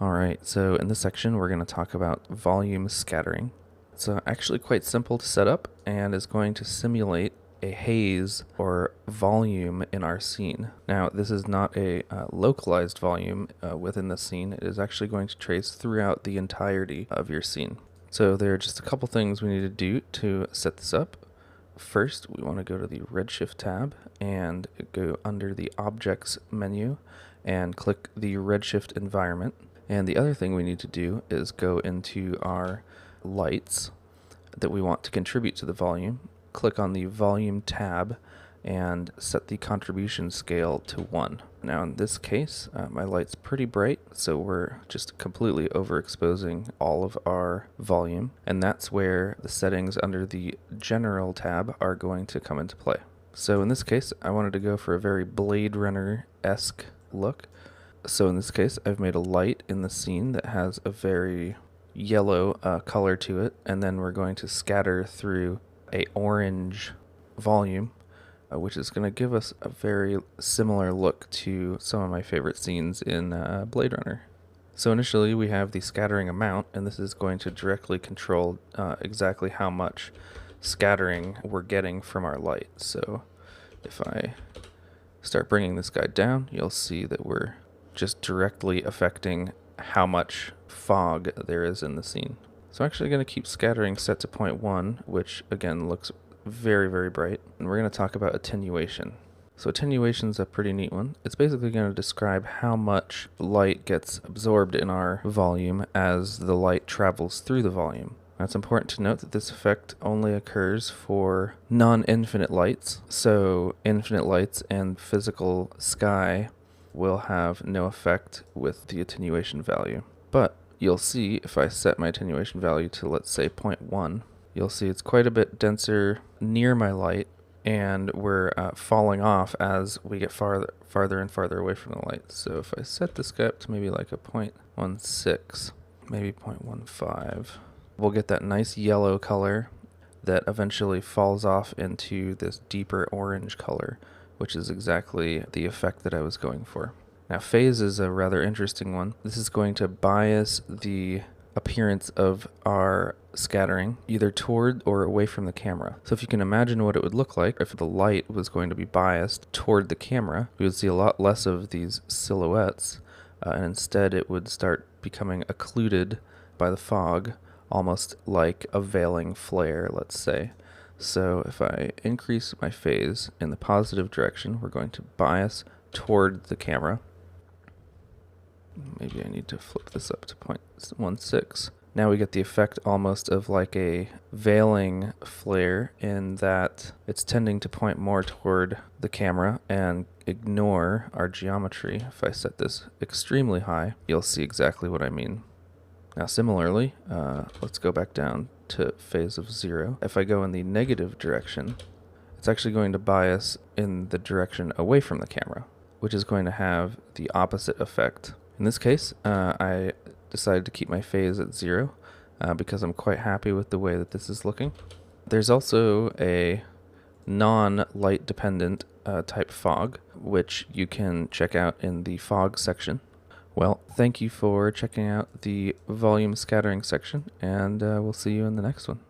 Alright, so in this section we're going to talk about volume scattering. It's actually quite simple to set up and is going to simulate a haze or volume in our scene. Now this is not a localized volume within the scene. It is actually going to trace throughout the entirety of your scene. So there are just a couple things we need to do to set this up. First, we want to go to the Redshift tab and go under the Objects menu and click the Redshift environment. And the other thing we need to do is go into our lights that we want to contribute to the volume, click on the Volume tab, and set the contribution scale to 1. Now in this case, my light's pretty bright, so we're just completely overexposing all of our volume, and that's where the settings under the General tab are going to come into play. So in this case, I wanted to go for a very Blade Runner-esque look. So in this case, I've made a light in the scene that has a very yellow color to it, and then we're going to scatter through a orange volume, which is going to give us a very similar look to some of my favorite scenes in Blade Runner. So initially we have the scattering amount, and this is going to directly control exactly how much scattering we're getting from our light. So if I start bringing this guy down, you'll see that we're just directly affecting how much fog there is in the scene. So I'm actually going to keep scattering set to 0.1, which again looks very, very bright. And we're going to talk about attenuation. So attenuation is a pretty neat one. It's basically going to describe how much light gets absorbed in our volume as the light travels through the volume. Now it's important to note that this effect only occurs for non-infinite lights. So infinite lights and physical sky will have no effect with the attenuation value. But you'll see if I set my attenuation value to, let's say, 0.1, you'll see it's quite a bit denser near my light, and we're falling off as we get farther and farther away from the light. So if I set this guy up to maybe like a 0.16, maybe 0.15, we'll get that nice yellow color that eventually falls off into this deeper orange color, which is exactly the effect that I was going for. Now phase is a rather interesting one. This is going to bias the appearance of our scattering either toward or away from the camera. So if you can imagine what it would look like if the light was going to be biased toward the camera, we would see a lot less of these silhouettes, and instead it would start becoming occluded by the fog, almost like a veiling flare, let's say. So if I increase my phase in the positive direction, we're going to bias toward the camera. Maybe I need to flip this up to 0.16. Now we get the effect almost of like a veiling flare in that it's tending to point more toward the camera and ignore our geometry. If I set this extremely high, you'll see exactly what I mean. Now similarly, let's go back down to phase of 0. If I go in the negative direction, it's actually going to bias in the direction away from the camera, which is going to have the opposite effect. In this case, I decided to keep my phase at 0 because I'm quite happy with the way that this is looking. There's also a non-light dependent type fog, which you can check out in the fog section. Well, thank you for checking out the volume scattering section, and we'll see you in the next one.